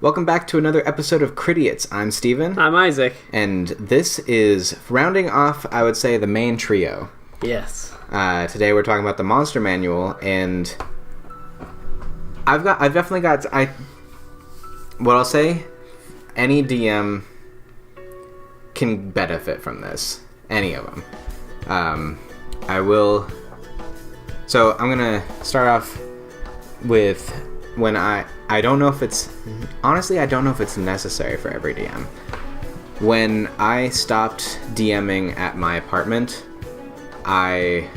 Welcome back to another episode of Critiots. I'm Steven. I'm Isaac. And this is rounding off, I would say, the main trio. Yes. Today we're talking about the Monster Manual, and I've definitely got, what I'll say, any DM can benefit from this. Any of them. So I'm gonna start off with when I don't know if it's necessary for every DM. When I stopped DMing at my apartment, I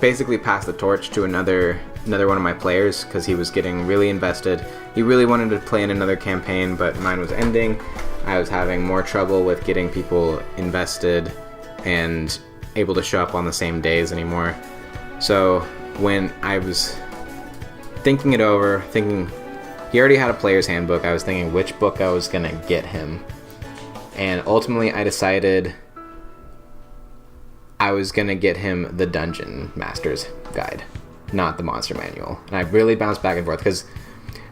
basically passed the torch to another one of my players because he was getting really invested. He really wanted to play in another campaign, but mine was ending. I was having more trouble with getting people invested and able to show up on the same days anymore. So when I was thinking it over, he already had a player's handbook, I was thinking which book I was going to get him. And ultimately I decided I was going to get him the Dungeon Master's Guide, not the Monster Manual. And I really bounced back and forth because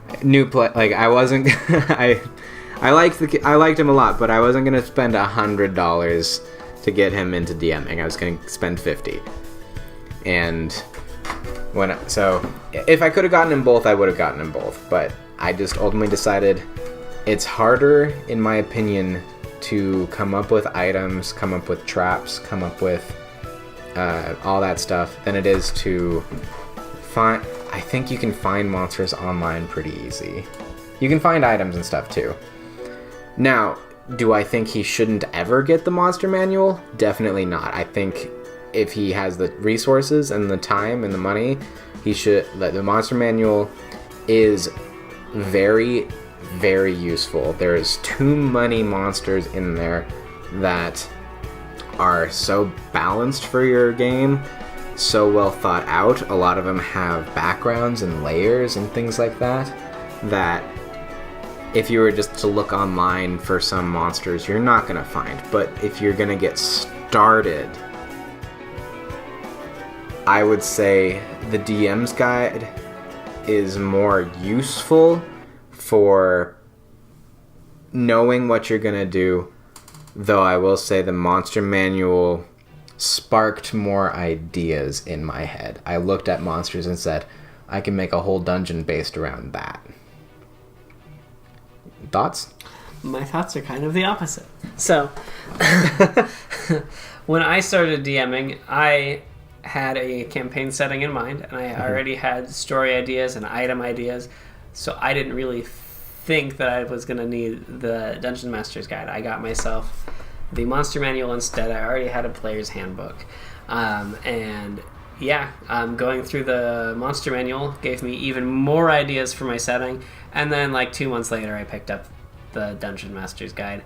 I wasn't I liked him a lot, but I wasn't going to spend $100 to get him into DMing. I was going to spend $50. And so if I could have gotten them both, I would have gotten them both, but I just ultimately decided it's harder, in my opinion, to come up with items, come up with traps, come up with all that stuff than it is to find. I think you can find monsters online pretty easy. You can find items and stuff too. Now, do I think he shouldn't ever get the Monster Manual? Definitely not. I think if he has the resources and the time and the money, he should. The Monster Manual is very, very useful. There's too many monsters in there that are so balanced for your game, so well thought out. A lot of them have backgrounds and layers and things like that, that if you were just to look online for some monsters, you're not going to find. But if you're going to get started, I would say the DM's Guide is more useful for knowing what you're going to do, though I will say the Monster Manual sparked more ideas in my head. I looked at monsters and said, I can make a whole dungeon based around that. Thoughts? My thoughts are kind of the opposite. So, when I started DMing, I had a campaign setting in mind, and I already had story ideas and item ideas, so I didn't really think that I was going to need the Dungeon Master's Guide. I got myself the Monster Manual instead. I already had a player's handbook. Going through the Monster Manual gave me even more ideas for my setting, and then 2 months later I picked up the Dungeon Master's Guide,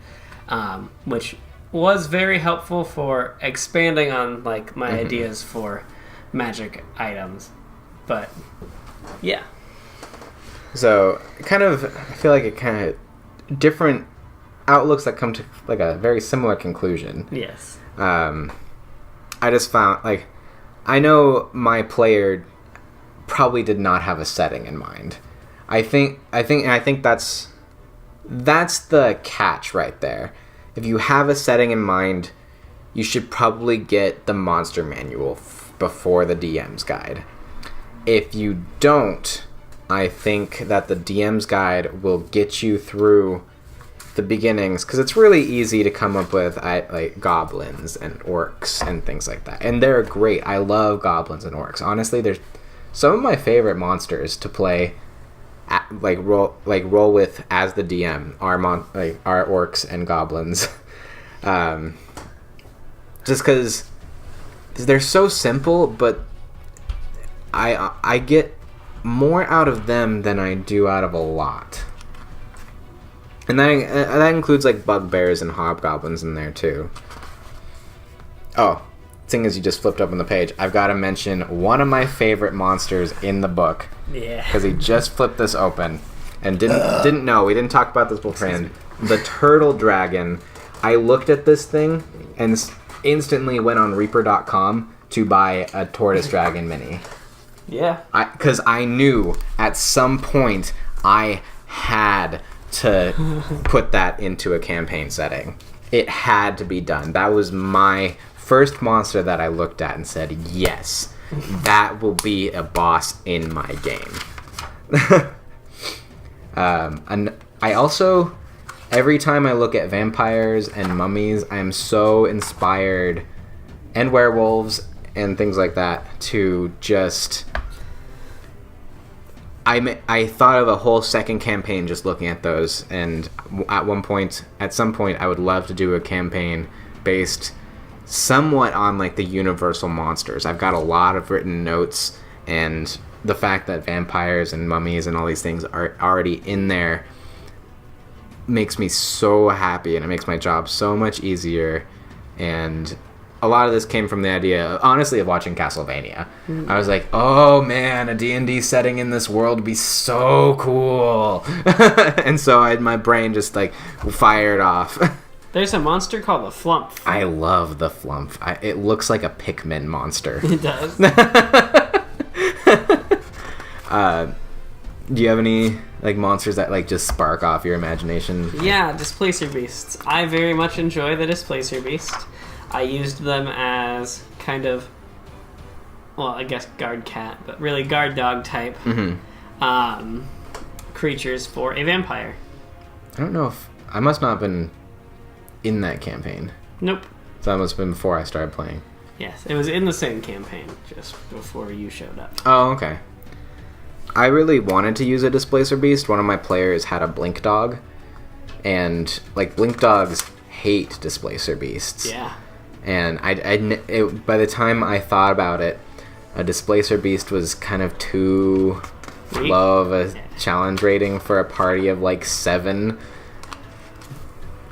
which was very helpful for expanding on my ideas for magic items. But yeah. So I feel like it kind of different outlooks that come to a very similar conclusion. Yes. I just found I know my player probably did not have a setting in mind. I think that's the catch right there. If you have a setting in mind, you should probably get the Monster Manual before the DM's Guide. If you don't, I think that the DM's Guide will get you through the beginnings, because it's really easy to come up with goblins and orcs and things like that. And they're great. I love goblins and orcs. Honestly, they're some of my favorite monsters to play roll with as the DM are orcs and goblins, just because they're so simple, but I get more out of them than I do out of a lot, and that includes bugbears and hobgoblins in there too. Oh, seeing as you just flipped open the page, I've got to mention one of my favorite monsters in the book. Yeah. Because he just flipped this open and didn't know. We didn't talk about this beforehand. The turtle dragon. I looked at this thing and instantly went on Reaper.com to buy a tortoise dragon mini. Yeah. Because I knew at some point I had to put that into a campaign setting. It had to be done. That was my first monster that I looked at and said, yes, that will be a boss in my game. And I also, every time I look at vampires and mummies, I'm so inspired, and werewolves and things like that, to just... I thought of a whole second campaign just looking at those, and at some point, I would love to do a campaign based somewhat on like the universal monsters. I've got a lot of written notes, and the fact that vampires and mummies and all these things are already in there makes me so happy, and it makes my job so much easier. And a lot of this came from the idea, honestly, of watching Castlevania. I was like, oh man, a D&D setting in this world would be so cool. And so my brain just like fired off. There's a monster called the Flump. I love the Flump. It looks like a Pikmin monster. It does. Do you have any like monsters that like just spark off your imagination? Yeah, Displacer Beasts. I very much enjoy the Displacer Beast. I used them as kind of, well, I guess guard cat, but really guard dog type creatures for a vampire. I don't know if... I must not have been in that campaign. Nope. So that must have been before I started playing. Yes, it was in the same campaign, just before you showed up. Oh, okay. I really wanted to use a Displacer Beast. One of my players had a Blink Dog, and like Blink Dogs hate Displacer Beasts. Yeah. And by the time I thought about it, a Displacer Beast was kind of too low of a challenge rating for a party of like 7.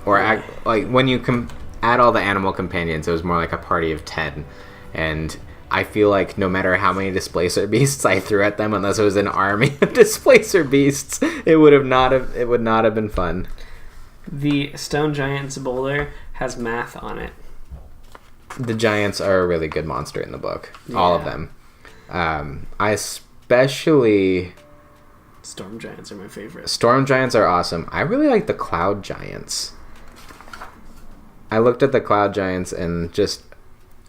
Or like when you add all the animal companions, it was more like a party of 10. And I feel like no matter how many Displacer Beasts I threw at them, unless it was an army of Displacer Beasts, it would not have been fun. The Stone Giant's boulder has math on it. The giants are a really good monster in the book. Yeah. All of them. I especially... Storm Giants are my favorite. Storm Giants are awesome. I really like the Cloud Giants. I looked at the Cloud Giants and just...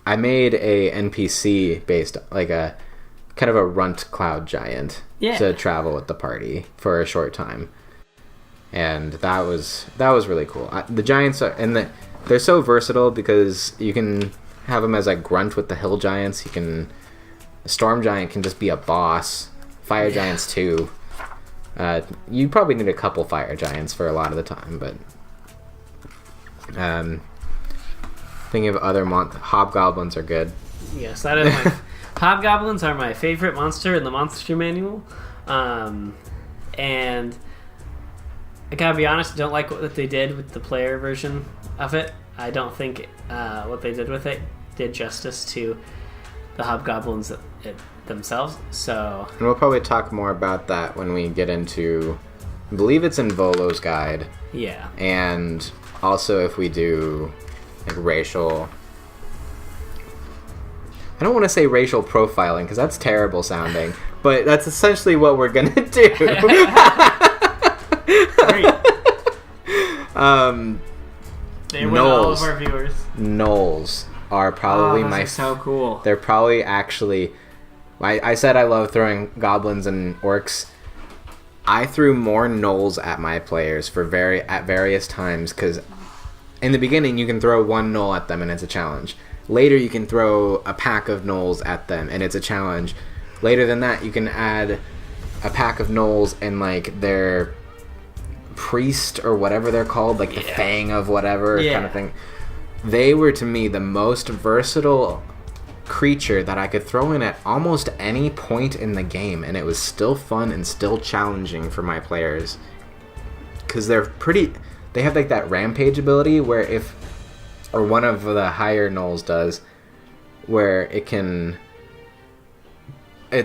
I made a NPC based, like a kind of a runt Cloud Giant to travel with the party for a short time. And that was really cool. The Giants are... They're so versatile because you can have them as a grunt with the Hill Giants. A Storm Giant can just be a boss. Fire Giants too. You probably need a couple Fire Giants for a lot of the time, but thinking of other Hobgoblins are good. Yes, that is my Hobgoblins are my favorite monster in the Monster Manual, and I gotta be honest, I don't like what they did with the player version of it. I don't think what they did with it did justice to the Hobgoblins themselves. So, and we'll probably talk more about that when we get into, I believe it's in Volo's guide. Yeah. And also if we do like racial... I don't want to say racial profiling because that's terrible sounding, but that's essentially what we're gonna do. Great. They win all of our viewers. Gnolls are probably so cool. They're probably actually... I said I love throwing goblins and orcs. I threw more gnolls at my players at various times because in the beginning you can throw one gnoll at them and it's a challenge. Later you can throw a pack of gnolls at them and it's a challenge. Later than that you can add a pack of gnolls and like their priest or whatever they're called, like the fang of whatever kind of thing. They were to me the most versatile creature that I could throw in at almost any point in the game, and it was still fun and still challenging for my players because they have like that rampage ability where one of the higher gnolls does, where it's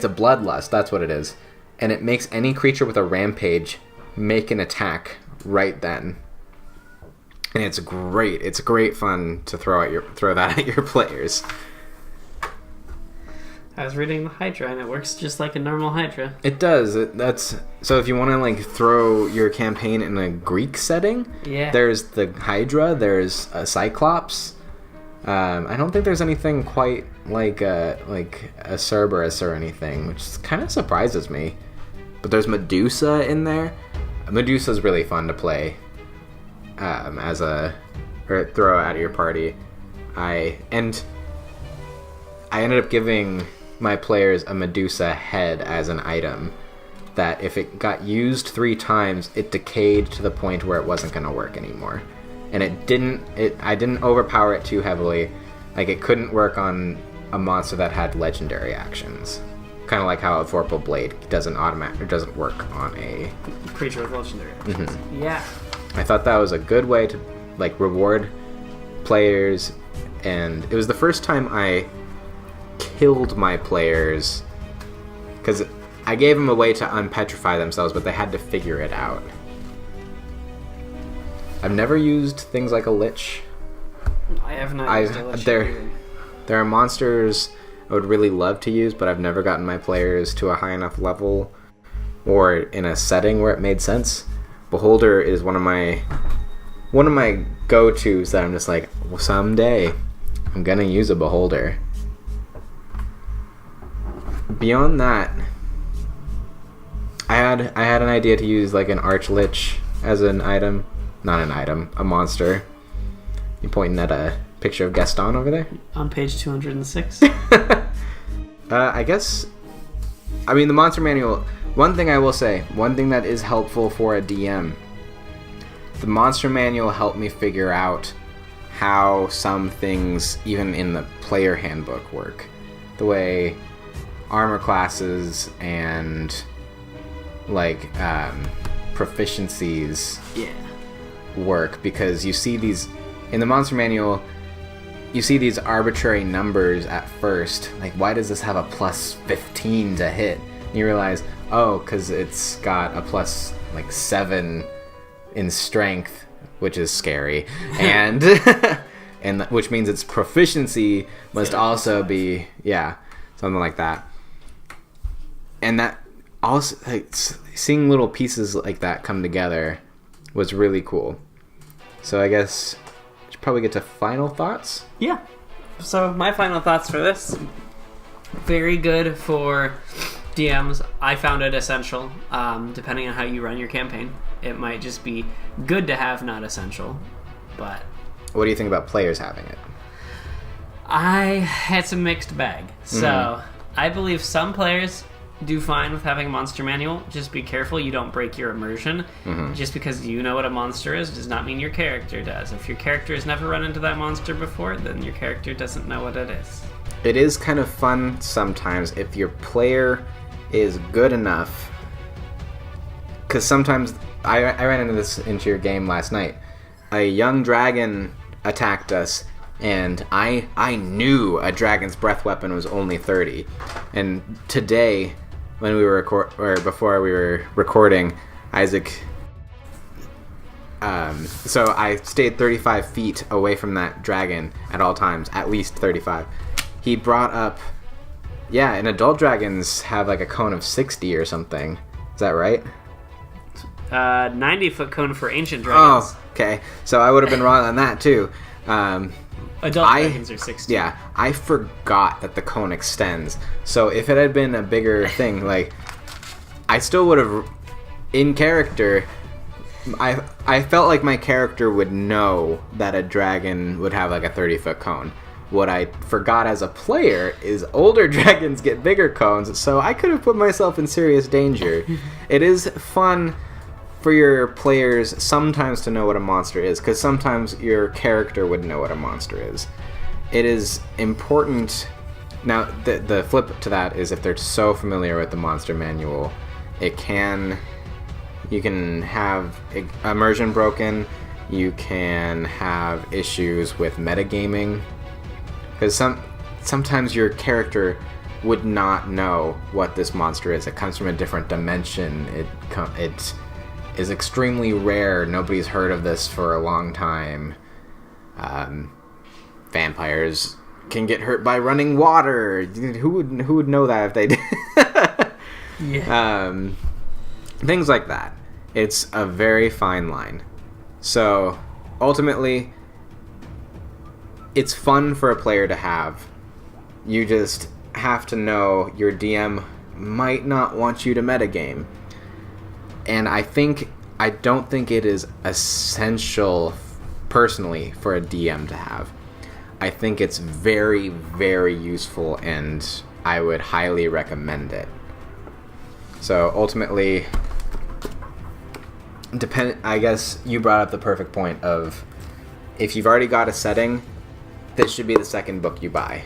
a bloodlust, that's what it is, and it makes any creature with a rampage make an attack right then. And it's great. It's great fun to throw that at your players. I was reading the Hydra, and it works just like a normal Hydra. It does. That's so. If you want to like throw your campaign in a Greek setting, there's the Hydra. There's a Cyclops. I don't think there's anything quite like a Cerberus or anything, which kind of surprises me. But there's Medusa in there. Medusa's really fun to play or throw out of your party. I ended up giving my players a Medusa head as an item that if it got used 3 times, it decayed to the point where it wasn't going to work anymore. And I didn't overpower it too heavily. Like, it couldn't work on a monster that had legendary actions. Kind of like how a Vorpal Blade doesn't work on a creature with legendary actions. Mm-hmm. Yeah. I thought that was a good way to like reward players, and it was the first time I killed my players because I gave them a way to unpetrify themselves, but they had to figure it out. I've never used things like a Lich. I have not used a Lich. There are monsters I would really love to use, but I've never gotten my players to a high enough level or in a setting where it made sense. Beholder is one of my go-tos that I'm just like, well, someday I'm gonna use a Beholder. Beyond that, I had an idea to use like an Archlich as an item. Not an item, a monster. You pointing at a picture of Gaston over there? On page 206. I guess, I mean, the monster manual, one thing I will say, one thing that is helpful for a DM, the monster manual helped me figure out how some things, even in the player handbook, work. The way armor classes and, like, proficiencies work, because you see these, in the monster manual, you see these arbitrary numbers at first, like, why does this have a plus 15 to hit? And you realize, oh, because it's got a plus, like, 7 in strength, which is scary, and and which means its proficiency must also be, something like that. And that, also, like, seeing little pieces like that come together was really cool. So I guess we should probably get to final thoughts. Yeah. So my final thoughts for this: very good for DMs. I found it essential. Depending on how you run your campaign, it might just be good to have, not essential. But what do you think about players having it? It's a mixed bag. So I believe some players do fine with having a monster manual. Just be careful you don't break your immersion. Just because you know what a monster is does not mean your character does. If your character has never run into that monster before, then your character doesn't know what it is. It is kind of fun sometimes if your player is good enough, because sometimes I ran into your game last night. A young dragon attacked us, and I knew a dragon's breath weapon was only 30. And today, when we were before we were recording, Isaac. So I stayed 35 feet away from that dragon at all times, at least 35. He brought up, and adult dragons have like a cone of 60 or something. Is that right? 90-foot cone for ancient dragons. Oh, okay. So I would have been wrong on that too. Adult dragons are 60. Yeah, I forgot that the cone extends. So if it had been a bigger thing, like, I still would have, in character, I felt like my character would know that a dragon would have like a 30-foot cone. What I forgot as a player is older dragons get bigger cones, so I could have put myself in serious danger. It is fun for your players sometimes to know what a monster is, because sometimes your character would know what a monster is. It is important. Now, the flip to that is if they're so familiar with the monster manual, you can have immersion broken, you can have issues with metagaming, because sometimes your character would not know what this monster is. It comes from a different dimension. It is extremely rare. Nobody's heard of this for a long time. Vampires can get hurt by running water. Who would know that if they did? Yeah. Things like that. It's a very fine line. So, ultimately, it's fun for a player to have. You just have to know your DM might not want you to metagame. And I don't think it is essential, personally, for a DM to have. I think it's very, very useful, and I would highly recommend it. So, ultimately, I guess you brought up the perfect point of, if you've already got a setting, this should be the second book you buy.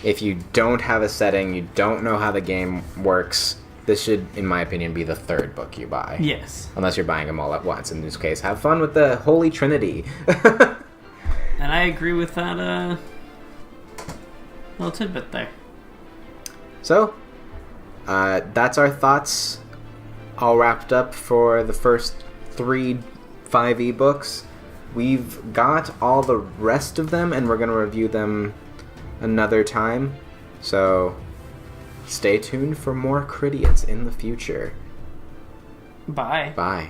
If you don't have a setting, you don't know how the game works, this should, in my opinion, be the third book you buy. Yes. Unless you're buying them all at once. In this case, have fun with the Holy Trinity. And I agree with that little tidbit there. So, that's our thoughts all wrapped up for the first 3 5e books. We've got all the rest of them, and we're going to review them another time. So, stay tuned for more Critiots in the future. Bye. Bye.